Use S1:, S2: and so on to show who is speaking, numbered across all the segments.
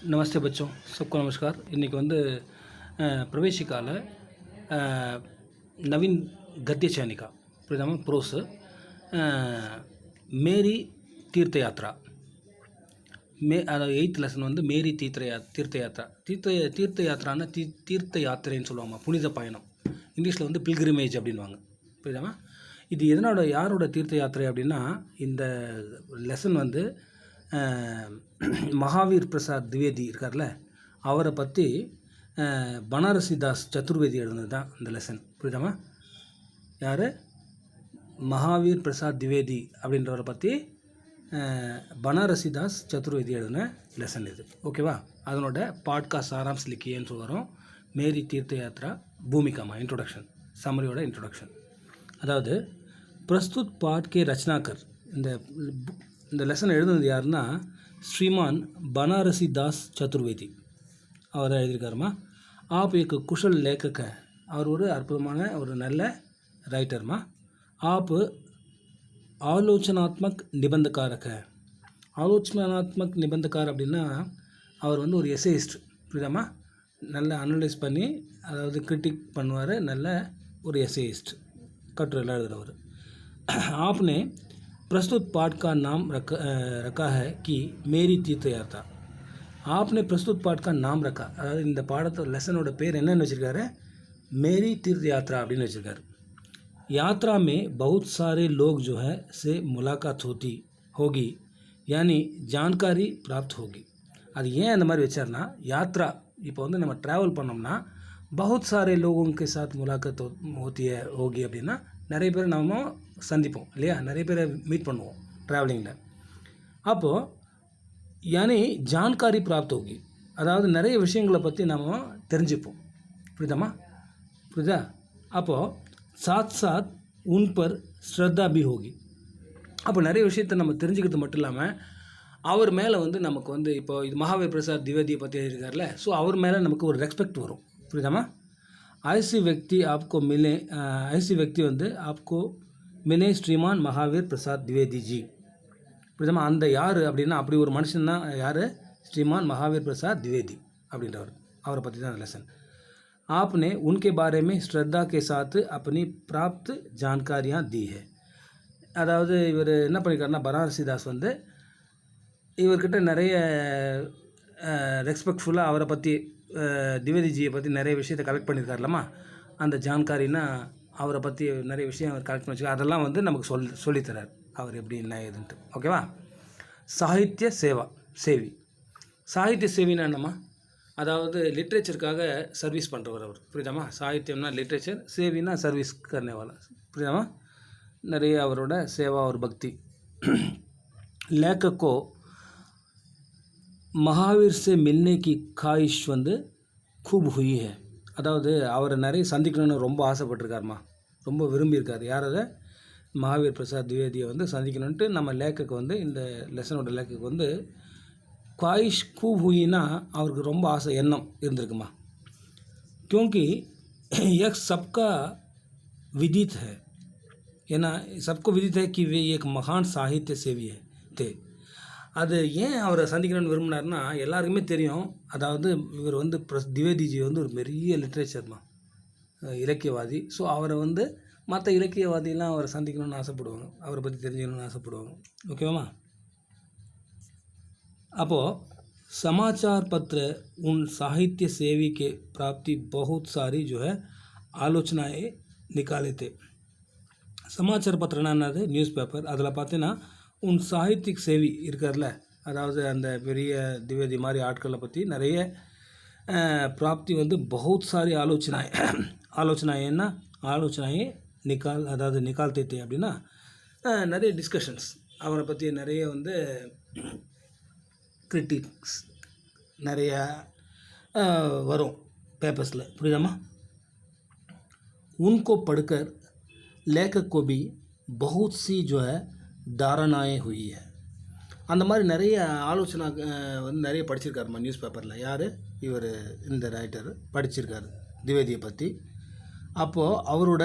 S1: नमस्ते बच्चों, सबको नमस्कार। इनके வந்து प्रवेशिकाல नवीन गद्य चयनिका புரியுதாமா ப்ரோஸ் மேரி தீர்த்த யாத்ரா அதாவது 8th லெசன் வந்து மேரி தீர்த்த யாத்ரா தீர்த்த யாத்ரான்னா தீர்த்த யாத்திரைன்னு சொல்லுவாங்க, புனித பயணம். இங்கிலீஷில் வந்து பில்கிரிமேஜ் அப்படின்வாங்க, புரியுதாமா. இது யாரோட தீர்த்த யாத்திரை அப்படின்னா, இந்த லெசன் வந்து மகாவீர் பிரசாத் திவேதி இருக்கார்ல, அவரை பற்றி பனாரசிதாஸ் சதுர்வேதி எழுதுனது தான் இந்த லெசன், புரியுதாமா. யார்? மகாவீர் பிரசாத் திவேதி அப்படின்றவரை பற்றி பனாரசிதாஸ் சதுர்வேதி எழுதின லெசன் இது, ஓகேவா. அதனோட பாட்காஸ்ட் சாராம்ஸ் லிக்கியன்னு சொல்லுறோம். மேரி தீர்த்த யாத்ரா பூமிகாமா இன்ட்ரோடக்ஷன், சம்மரியோட இன்ட்ரோடக்ஷன். அதாவது பிரஸ்துத் பாட் கே ரச்சனாக்கர், இந்த லெசன் எழுதுனது யாருன்னா ஸ்ரீமான் பனாரசிதாஸ் சதுர்வேதி, அவர் எழுதியிருக்காருமா. ஆப் ஏக் குஷல் லேக்கக, அவர் ஒரு அற்புதமான ஒரு நல்ல ரைட்டர்மா. ஆப் ஆலோசனாத்மக் நிபந்தக்காரக, ஆலோசனாத்மக் நிபந்தக்கார் அப்படின்னா அவர் வந்து ஒரு எஸ்ஏயிஸ்ட், புரியுதாமா. நல்ல அனலைஸ் பண்ணி, அதாவது கிரிட்டிக் பண்ணுவார், நல்ல ஒரு எஸ்ஏயிஸ்ட், கட்டுரையில் எழுதுகிறவர். आपने प्रस्तुत पाठ का नाम रखा है कि मेरी तीर्थ यात्रा. आपने प्रस्तुत पाठ का नाम रखा, அதாவது இந்த பாடத்தோட லெசனோட பேர் என்னன்னு வச்சுருக்காரு, मेरी तीर्थ यात्रा அப்படின்னு வச்சுருக்காரு. यात्रा में बहुत सारे लोग जो है से मुलाकात होगी यानी जानकारी प्राप्त होगी. அது ஏன் அந்த மாதிரி வச்சார்னா, யாத்ரா இப்போ வந்து நம்ம ட்ராவல் பண்ணோம்னா बहुत सारे लोगों के साथ मुलाकात होती है होगी அப்படின்னா நிறைய பேர் நம்ம சந்திப்போம் இல்லையா, நிறைய பேரை மீட் பண்ணுவோம் ட்ராவலிங்கில். அப்போது யானி ஜான்காரி பிராப்த் होगी, அதாவது நிறைய விஷயங்களை பற்றி நம்ம தெரிஞ்சுப்போம், புரியுதாம்மா, புரியுதா. அப்போது சாத் சாத் உன் பர் ஸ்ரத்தா பி होगी. அப்போ நிறைய விஷயத்தை நம்ம தெரிஞ்சுக்கிறது மட்டும் இல்லாமல் அவர் மேலே வந்து நமக்கு வந்து இப்போ இது மகாவீர் பிரசாத் திவேதியை பற்றி எழுதியிருக்காருல, ஸோ அவர் மேலே நமக்கு ஒரு ரெஸ்பெக்ட் வரும், புரியுதாம்மா. ऐसी व्यक्ति வந்து आपको मिले श्रीमान महावीर प्रसाद द्विवेदी जी, புரியுதாம்மா. அந்த யார் அப்படின்னா, அப்படி ஒரு மனுஷன் தான் யார், ஸ்ரீமான் மகாவீர் பிரசாத் திவேதி அப்படின்றவர், அவரை பற்றி தான் லெசன். आपने उनके बारे में श्रद्धा के साथ अपनी प्राप्त जानकारियाँ दी है. அதாவது இவர் என்ன பண்ணியிருக்காருன்னா, பனாரசிதாஸ் வந்து இவர்கிட்ட நிறைய ரெஸ்பெக்ட்ஃபுல்லாக அவரை பற்றி திவேதிஜியை பற்றி நிறைய விஷயத்தை கலெக்ட் பண்ணியிருக்காருலம்மா. அந்த ஜான்காரின்னா அவரை பற்றி நிறைய விஷயம் அவர் கலெக்ட் பண்ணி வச்சுக்க, அதெல்லாம் வந்து நமக்கு சொல்லித்தரார் அவர் எப்படி என்ன ஏதுன்ட்டு, ஓகேவா. சாகித்ய சேவி, சாகித்ய சேவின்னா என்னம்மா, அதாவது லிட்ரேச்சருக்காக சர்வீஸ் பண்ணுறவர் அவர், புரியுதாம்மா. சாகித்யம்னா லிட்ரேச்சர், சேவினா சர்வீஸ் கர்னேவாலா, புரியுதாம்மா. நிறைய அவரோட சேவா ஒரு பக்தி. லேखक को महावीर से मिलने की ख्वाहिश வந்து खूब हुई है, அதாவது அவரை நிறைய சந்திக்கணும்னு ரொம்ப ஆசைப்பட்டிருக்காருமா, ரொம்ப விரும்பியிருக்காரு. யாரை? மகாவீர் பிரசாத் திவேதியை வந்து சந்திக்கணுன்ட்டு நம்ம லேखक வந்து இந்த லெசனோட லேखक வந்து ख्वाहिश खूब हुईனா அவருக்கு ரொம்ப ஆசை எண்ணம் இருந்திருக்குமா. क्योंकि यह सबका विदित है, ஏன்னா सबको विदित है कि वे एक महान साहित्य सेवी है थे. அது ஏன் அவரை சந்திக்கணும்னு விரும்பினார்னா, எல்லாருக்குமே தெரியும், அதாவது இவர் வந்து திவேதிஜி வந்து ஒரு பெரிய லிட்ரேச்சர்மா, இலக்கியவாதி. ஸோ அவரை வந்து மற்ற இலக்கியவாதியெல்லாம் அவரை சந்திக்கணும்னு ஆசைப்படுவாங்க, அவரை பற்றி தெரிஞ்சுக்கணும்னு ஆசைப்படுவாங்க, ஓகேவாம்மா. அப்போது समाचार पत्र उन साहित्य सेवी के प्राप्ति बहुत सारी जो है आलोचनाएँ निकाले थे. சமாச்சார பத்திரம்னா என்னது, நியூஸ் பேப்பர். அதில் பார்த்தீங்கன்னா உன் சாகித்யிக் சேவி இருக்கார்ல, அதாவது அந்த பெரிய திவேதி மாதிரி ஆட்களை பற்றி நிறைய பிராப்தி வந்து பகுத் சாரி ஆலோசனாயன்னா ஆலோசனாயே அதாவது நிகால்தே அப்படின்னா நிறைய டிஸ்கஷன்ஸ், அவரை பற்றி நிறைய வந்து கிரிட்டிக்ஸ் நிறைய வரும் பேப்பர்ஸில், புரியுதாம்மா. उनको पढ़कर लेखक को भी बहुत सी जो है धारणाएँ हुई है. அந்த மாதிரி நிறைய ஆலோசனை வந்து நிறைய படிச்சிருக்காருமா நியூஸ் பேப்பரில். யார்? இவர் இந்த ரைட்டர் படிச்சிருக்காரு திவேதியை பற்றி. அப்போது அவரோட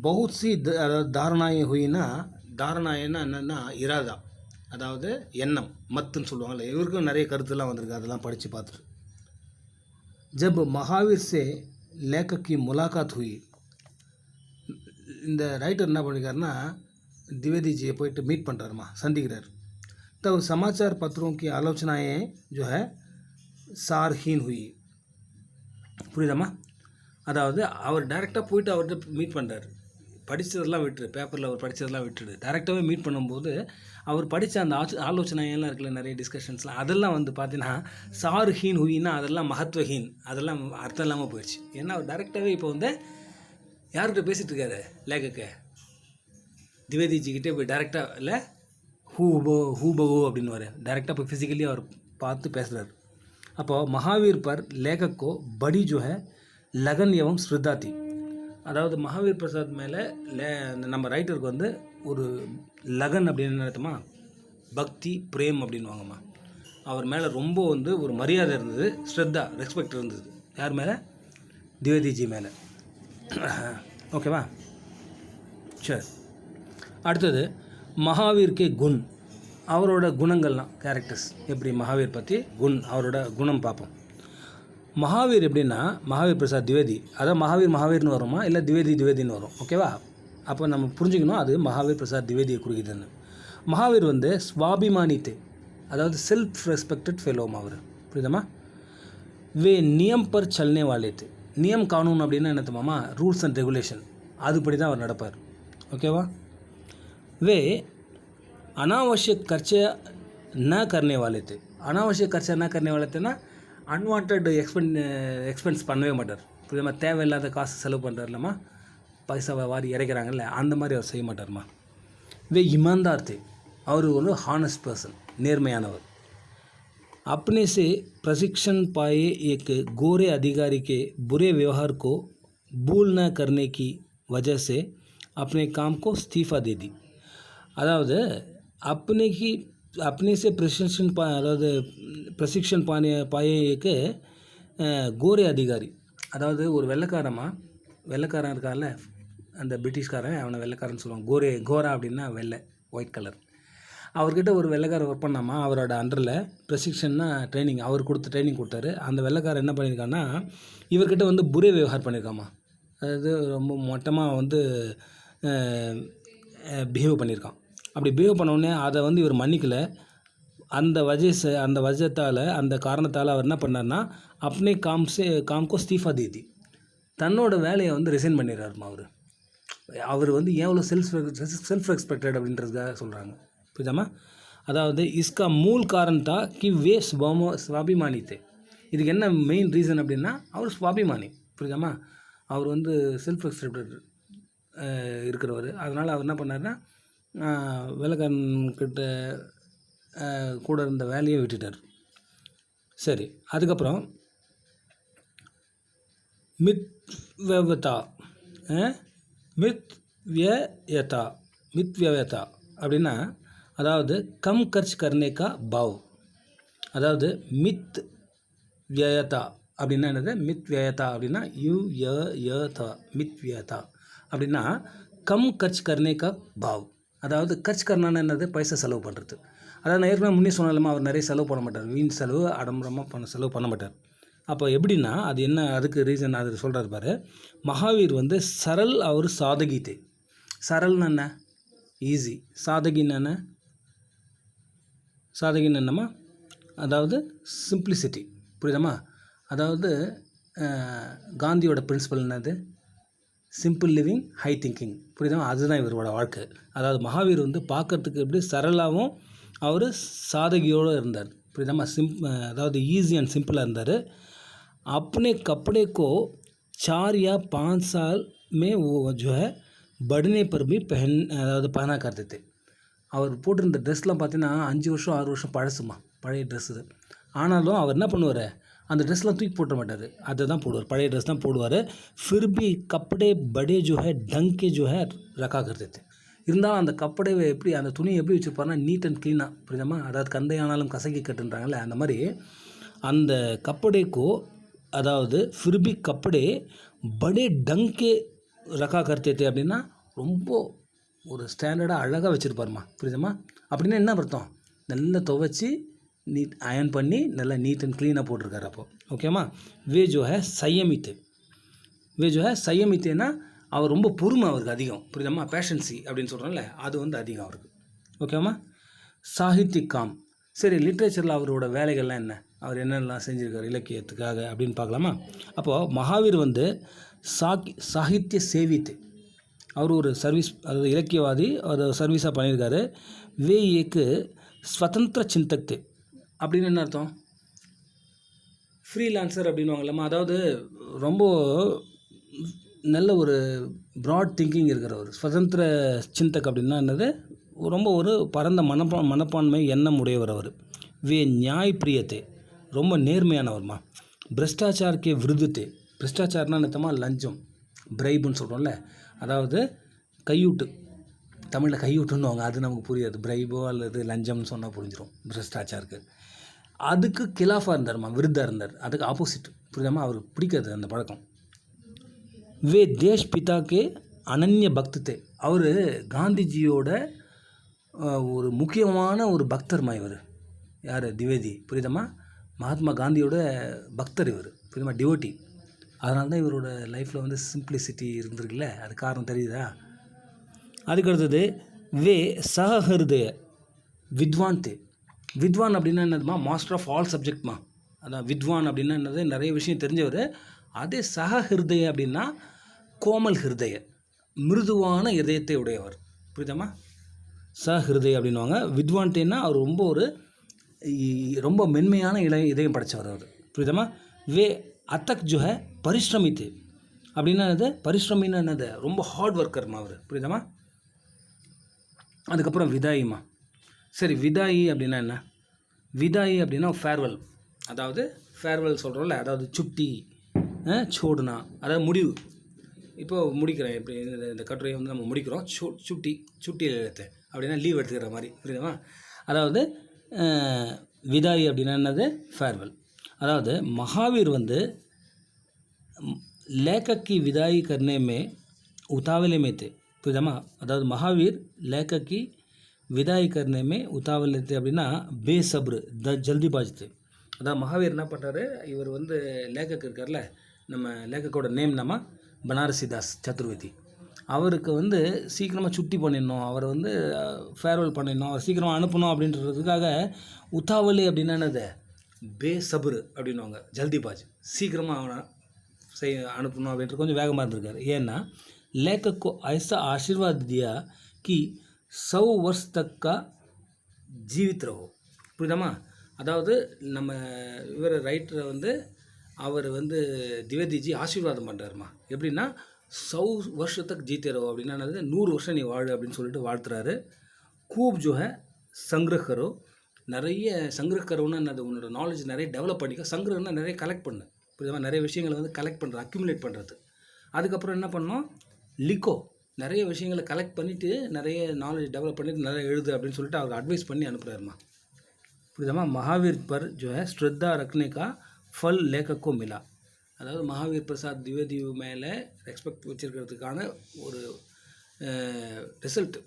S1: बहुत सी அதாவது தாரணாயை ஹுயின்னா, தாரணாயன்னா என்னென்னா இராதா, அதாவது எண்ணம் மத்துன்னு சொல்லுவாங்கள்ல, இவருக்கும் நிறைய கருத்துலாம் வந்திருக்கு, அதெல்லாம் படித்து பார்த்துட்டு. जब महावीर से लेखक की मुलाकात हुई, இந்த ரைட்டர் என்ன பண்ணியிருக்காருன்னா द्विवेदीजिயை போயிட்டு மீட் பண்ணுறாருமா, சந்திக்கிறார். तब समाचार पत्रों की आलोचनाएं जो है सारहीन हुई. புரியுதாம்மா? அதாவது அவர் டைரெக்டாக போயிட்டு அவர்கிட்ட மீட் பண்ணுறாரு. படித்ததெல்லாம் விட்டுரு, பேப்பரில் அவர் படித்ததெல்லாம் விட்டுடு, டேரெக்டாகவே மீட் பண்ணும்போது அவர் படித்த அந்த ஆலோசனையெல்லாம் இருக்குல்ல, நிறைய டிஸ்கஷன்ஸ்லாம், அதெல்லாம் வந்து பார்த்தீங்கன்னா சார்ஹீன் ஹுயின்னா அதெல்லாம் மகத்துவஹீன், அதெல்லாம் அர்த்தம் இல்லாமல் போயிடுச்சு. ஏன்னா அவர் டேரெக்டாகவே இப்போ வந்து யார்கிட்ட பேசிகிட்டு இருக்காரு, லேகக்க द्विवेदीजिக்கிட்டே போய் டேரெக்டாக இல்லை ஹூபோ அப்படின்னு வர டேரெக்டாக போய் ஃபிசிக்கலி அவர் பார்த்து பேசுகிறார். அப்போது மகாவீர் பர் लेखक को बड़ी जो है लगन एवं श्रद्धा थी. அதாவது மகாவீர் பிரசாத் மேலே நம்ம ரைட்டருக்கு வந்து ஒரு லகன் அப்படின்னு அர்த்தமா, பக்தி பிரேம் அப்படின்வாங்கம்மா. அவர் மேலே ரொம்ப வந்து ஒரு மரியாதை இருந்தது, ஸ்ரத்தா ரெஸ்பெக்ட் இருந்தது. யார் மேலே? द्विवेदीजी மேலே. ஓகேவா? சரி, அடுத்தது மகாவீர் கே குண், அவரோட குணங்கள்லாம், கேரக்டர்ஸ் எப்படி மகாவீர் பற்றி அவரோட குணம் பார்ப்போம். மகாவீர் எப்படின்னா மகாவீர் பிரசாத் द्विवेदी, அதான் மகாவீர்னு வருமா இல்லை द्विवेदीன்னு வரும். ஓகேவா? அப்போ நம்ம புரிஞ்சுக்கணும் அது மகாவீர் பிரசாத் द्विवेदीயை குறிக்குதுன்னு. மகாவீர் வந்து ஸ்வாபிமானித்து, அதாவது செல்ஃப் ரெஸ்பெக்டட் ஃபெலோமா அவர். புரியுதாம்மா? வே நியம் பர் சல்னே வாலேத்து, நியம் கானூன் அப்படின்னா என்ன தம்மாமா, ரூல்ஸ் அண்ட் ரெகுலேஷன், அதுபடி தான் அவர் நடப்பார். ஓகேவா? வே அனாவசியக் खर्चे न करने वाले थे. அனாவசியக் खर्चा न करने वाले थे ना, அன்வான்ட் எக்ஸ்பென்ஸ் பண்ணவே மாட்டார். புரியுமா? தேவையில்லாத காசு செலவு பண்ணுறாரு இல்லைம்மா, பைசாவை வாரி இறைக்கிறாங்கல்ல, அந்த மாதிரி அவர் செய்ய மாட்டார்மா. வே ईमानदार थे, அவர் ஒரு ஹானஸ்ட் பர்சன், நேர்மையானவர். अपने से प्रशिक्षण पाए एक गोरे अधिकारी के बुरे व्यवहार को भूल न करने की वजह से अपने काम को इस्तीफा दे दी. அதாவது अपने से அதாவது பிரசிக்ஷன் பாயேக்கு கோரே அதிகாரி, அதாவது ஒரு வெள்ளைக்காரன் இருக்கார்ல, அந்த பிரிட்டிஷ்காரன், அவனை வெள்ளைக்காரன் சொல்லுவாங்க. கோரா அப்படின்னா வெள்ளை, ஒயிட் கலர். அவர்கிட்ட ஒரு வெள்ளைக்காரர் ஒர்க் பண்ணாமா, அவரோட அண்டரில் பிரசிக்ஷன்னா ட்ரைனிங், அவர் ட்ரைனிங் கொடுத்தாரு. அந்த வெள்ளைக்காரர் என்ன பண்ணியிருக்கான்னா இவர்கிட்ட வந்து புரே விவகாரம் பண்ணியிருக்காமா, அதாவது ரொம்ப மொட்டமாக வந்து பிஹேவ் பண்ணியிருக்கான். அப்படி பிஹேவ் பண்ணோடனே அதை வந்து இவர் மன்னிக்கலை. அந்த வஜத்தால், அந்த காரணத்தால் அவர் என்ன பண்ணார்னா अपने काम को इस्तीफा दे दी, தன்னோட வேலையை வந்து ரிசைன் பண்ணிடுறாருமா. அவர் வந்து எவ்வளோ செல்ஃப் ரெஸ்பெக்டட் அப்படின்றதுக்காக சொல்கிறாங்க. புரியுதாம்மா? அதாவது இஸ்கா மூல் காரணத்தா கி வே ஸ்வாபிமானி தே. இதுக்கு என்ன மெயின் ரீசன் அப்படின்னா அவர் ஸ்வாபிமானி. புரியுதாம்மா? அவர் வந்து செல்ஃப் ரெஸ்பெக்டட் இருக்கிறவர். அதனால் அவர் என்ன பண்ணார்னா வெள்ளைக்காரன்கிட்ட கூட இருந்த வேலையை விட்டுட்டார். சரி, அதுக்கப்புறம் மித்வ்யயதா அப்படின்னா அதாவது கம் கர்ச் கர்னே கா பாவ். அதாவது மித் வியயதா அப்படின்னா என்னது? மித் வியயதா அப்படின்னா மித் வியயதா அப்படின்னா கம் கர்ச் கர்னே கா பாவ். அதாவது கர்ச் கர்னான்னு என்னது? பைசா செலவு பண்ணுறது. அதாவது நான் ஏற்கனவே முன்னே சொன்னாலுமா, அவர் நிறைய செலவு பண்ண மாட்டார், வீண் செலவு ஆடம்பரமாக செலவு பண்ண மாட்டார். அப்போ எப்படின்னா அது என்ன, அதுக்கு ரீசன் அது சொல்கிறார் பாரு. மகாவீர் வந்து சரல், அவர் சாதகித்தே. சரல்னு என்ன? ஈஸி. சாதகின்னு என்னம்மா? அதாவது சிம்பிளிசிட்டி. புரியுதாம்மா? அதாவது காந்தியோட பிரின்சிபல் என்னது? Simple living, high thinking. புரியுதா? அதுதான் இவரோட வாழ்க்கை. அதாவது மகாவீர் வந்து பார்க்கறதுக்கு எப்படி சரளாகவும் அவர் சாதகியோடு இருந்தார். புரியுதாம்மா? அதாவது ஈஸி அண்ட் சிம்பிளாக இருந்தார். अपने कपड़े को 4 या 5 साल में वो जो है बढ़ने पर भी அதாவது பहना करते थे. அவர் போட்டிருந்த ட்ரெஸ்லாம் பார்த்தீங்கன்னா 5 வருஷம் 6 வருஷம் பழசுமா, பழைய ட்ரெஸ்ஸு. ஆனாலும் அவர் என்ன பண்ணுவார், அந்த ட்ரெஸ்லாம் தூக்கி போட்ட மாட்டார், அதை தான் போடுவார், பழைய ட்ரெஸ் தான் போடுவார். फिर भी कपड़े बड़े जो है ढंग के जो है रखा करते थे. இருந்தாலும் அந்த கப்படையை எப்படி, அந்த துணியை எப்படி வச்சுருப்பாருன்னா நீட் அண்ட் க்ளீனாக. புரியுதாம்மா? அதாவது கந்தையானாலும் கசக்கி கட்டுன்றாங்கல்ல, அந்த மாதிரி அந்த கப்படைக்கோ, அதாவது ஃபிர்பி கப்படே படே டங்கே ரகா கர்த்தே அப்படின்னா ரொம்ப ஒரு ஸ்டாண்டர்டாக அழகாக வச்சுருப்பாருமா. புரியுதுமா? அப்படின்னா என்ன அர்த்தம்? நல்லா துவைச்சி நீட் அயன் பண்ணி நல்லா நீட் அண்ட் க்ளீனாக போட்டிருக்காரு அப்போ. ஓகேம்மா. வே ஜோ ஹே சயமித்து. வே ஜோ ஹே சயமித்துன்னா அவர் ரொம்ப பொறுமை அவருக்கு அதிகம். புரியுதாம்மா? பேஷன்சி அப்படின்னு சொல்கிறோம்ல, அது வந்து அதிகம் அவருக்கு. ஓகேம்மா. சாகித்யிக் காம். சரி, லிட்ரேச்சரில் அவரோட வேலைகள்லாம் என்ன, அவர் என்னென்னலாம் செஞ்சுருக்காரு இலக்கியத்துக்காக அப்படின்னு பார்க்கலாமா? அப்போது மகாவீர் வந்து சாகித்ய சேவித்து, அவர் ஒரு சர்வீஸ், அதாவது இலக்கியவாதி, அவர் சர்வீஸாக பண்ணியிருக்காரு. வே ஏக்கு ஸ்வதந்திர சிந்தக்து அப்படின்னு என்ன அர்த்தம்? ஃப்ரீலான்சர் அப்படின்வாங்களாம்மா. அதாவது ரொம்ப நல்ல ஒரு ப்ராட் திங்கிங் இருக்கிறவர். ஸ்வதந்திர சிந்தக் அப்படின்னா என்னது? ரொம்ப ஒரு பரந்த மனப்பான்மை எண்ணம் உடையவர் அவர். வே நியாய் பிரியத்தை, ரொம்ப நேர்மையானவர்மா. பிரஷ்டாச்சார்க்கே விருதுத்து. பிரஷ்டாச்சாரம்னா என்னத்தமா? லஞ்சம், பிரைபுன்னு சொல்கிறோம்ல, அதாவது கையூட்டு, தமிழில் கையூட்டுன்னுவாங்க, அது நமக்கு புரியாது. பிரைபோ அல்லது லஞ்சம்னு சொன்னால் புரிஞ்சிடும். பிரஷ்டாச்சாருக்கு அதுக்கு கிலாஃபாக இருந்தார்மா, விருதாக இருந்தார், அதுக்கு ஆப்போசிட். புரியாமல் அவருக்கு பிடிக்காது அந்த பழக்கம். வே தேஷ் பிதாக்கே அனன்ய பக்தத்தை. அவர் காந்திஜியோட ஒரு முக்கியமான ஒரு பக்தர்மா இவர். யார்? திவேதி. புரியுதம்மா? மகாத்மா காந்தியோட பக்தர் இவர். புரியுதமா? டிவோட்டி. அதனால தான் இவரோட லைஃப்பில் வந்து சிம்பிளிசிட்டி இருந்திருக்குல்ல, அது காரணம் தெரியுதா? அதுக்கு அடுத்தது வே சஹஹிருதய வித்வான்தே. வித்வான் அப்படின்னா என்னதுமா? மாஸ்டர் ஆஃப் ஆல் சப்ஜெக்ட்மா. அதான் வித்வான் அப்படின்னா என்னது? நிறைய விஷயம் தெரிஞ்சவர். அதே சஹஹிருதய அப்படின்னா கோமல் ஹிருதய, மிருதுவான இதயத்தை உடையவர். புரியுதாம்மா? சஹிருதய அப்படின்வாங்க. வித்வான்டேன்னா அவர் ரொம்ப மென்மையான இதயம் படைத்தவர் அவர். புரியுதாம்மா? வே அத்தக் ஜோ ஹே பரிஷ்ரமித்து அப்படின்னா என்னது? பரிஷ்ரமின்னா என்னது? ரொம்ப ஹார்ட் ஒர்க்கர்மா அவர். புரியுதாம்மா? அதுக்கப்புறம் விதாயிமா. சரி, விதாயி அப்படின்னா என்ன? விதாயி அப்படின்னா ஃபேர்வெல், அதாவது ஃபேர்வெல் சொல்கிறோம்ல, அதாவது சுட்டி சோடுனா, அதாவது முடிவு. இப்போது முடிக்கிறேன், இப்படி இந்த கட்டுரையை வந்து நம்ம முடிக்கிறோம். சுட்டி எழுத்து அப்படின்னா லீவ் எடுத்துக்கிற மாதிரி. புரியுதுமா? அதாவது விதாயி அப்படின்னா என்னது? ஃபேர்வெல். அதாவது மகாவீர் வந்து लेखक की विदाई करने में उतावले में थे. புரியுதாம்மா? அதாவது மகாவீர் लेखक की விதாய் करने में उतावले थे அப்படின்னா பேசப்ரு ஜல்தி பாஜ்து. அதாவது மகாவீர் என்ன பண்ணுறாரு, இவர் வந்து லேखक இருக்கார்ல, நம்ம லேखकோட நேம் நம்ம பனாரசிதாஸ் சதுர்வேதி. அவருக்கு வந்து சீக்கிரமாக சுட்டி பண்ணிடணும், அவரை வந்து ஃபேர்வெல் பண்ணிடணும், அவர் சீக்கிரமாக அனுப்பணும் அப்படின்றதுக்காக உத்தாவலி அப்படின்னா என்னது? பேசப்ரு அப்படின்வாங்க, ஜல்திபாஜ், சீக்கிரமாக அவனை அனுப்பணும் அப்படின்றது கொஞ்சம் வேகமாக இருந்திருக்காரு. ஏன்னா लेखक को ऐसा आशीर्वाद दिया कि 100 वर्ष तक का जीवित रहो. புரியுதாம்மா? அதாவது நம்ம இவர் ரைட்டரை வந்து அவர் வந்து திவேதிஜி ஆசீர்வாதம் பண்ணுறாருமா. எப்படின்னா 100 வருஷத்துக்கு ஜீத்தே ரோ அப்படின்னா 100 வருஷம் நீ வாழு அப்படின்னு சொல்லிட்டு வாழ்த்துறாரு. கூப் ஜோ ஹே சங்கிரஹ் கரோ. நிறைய சங்கிரஹ் கரோன்னா என்னது? உன்னோட நாலேஜ் நிறைய டெவலப் பண்ணிக்க. சங்கிரஹ்னா நிறைய கலெக்ட் பண்ணு. புரியுதா? நிறைய விஷயங்களை வந்து கலெக்ட் பண்ணுறது, அக்யூமுலேட் பண்ணுறது. அதுக்கப்புறம் என்ன பண்ணோம்? லிக்கோ, நிறைய விஷயங்களை கலெக்ட் பண்ணிவிட்டு நிறைய நாலேஜ் டெவலப் பண்ணிவிட்டு நிறைய எழுது அப்படின்னு சொல்லிட்டு அவருக்கு அட்வைஸ் பண்ணி அனுப்புகிறாருமா. புரியுதாம்மா? மகாவீர் பர் ஜோ ஹே ஸ்ரத்தா ரக்னே கா ஃபல் லேखक மிலா. அதாவது மகாவீர் பிரசாத் திவேதி மேலே ரெஸ்பெக்ட் வச்சுருக்கிறதுக்கான ஒரு ரிசல்ட்.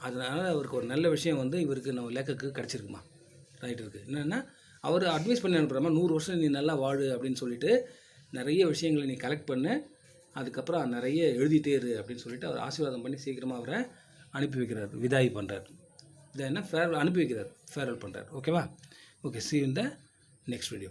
S1: அதனால் அவருக்கு ஒரு நல்ல விஷயம் வந்து இவருக்கு நம்ம லேखक கிடச்சிருக்குமா, ரைட்டருக்கு. என்னென்னா அவர் அட்வைஸ் பண்ணி அனுப்புகிறாமா, 100 வருஷம் நீ நல்லா வாழு அப்படின்னு சொல்லிட்டு நிறைய விஷயங்களை நீ கலெக்ட் பண்ணு, அதுக்கப்புறம் நிறைய எழுதிட்டே இரு அப்படின்னு சொல்லிட்டு அவர் ஆசீர்வாதம் பண்ணி சீக்கிரமாக அவரை அனுப்பி வைக்கிறார், விதாயி பண்ணுறார். இதை என்ன ஃபேர்வெல் அனுப்பி வைக்கிறார், ஃபேர்வெல் பண்ணுறார். ஓகேவா? Okay, see you in the next video.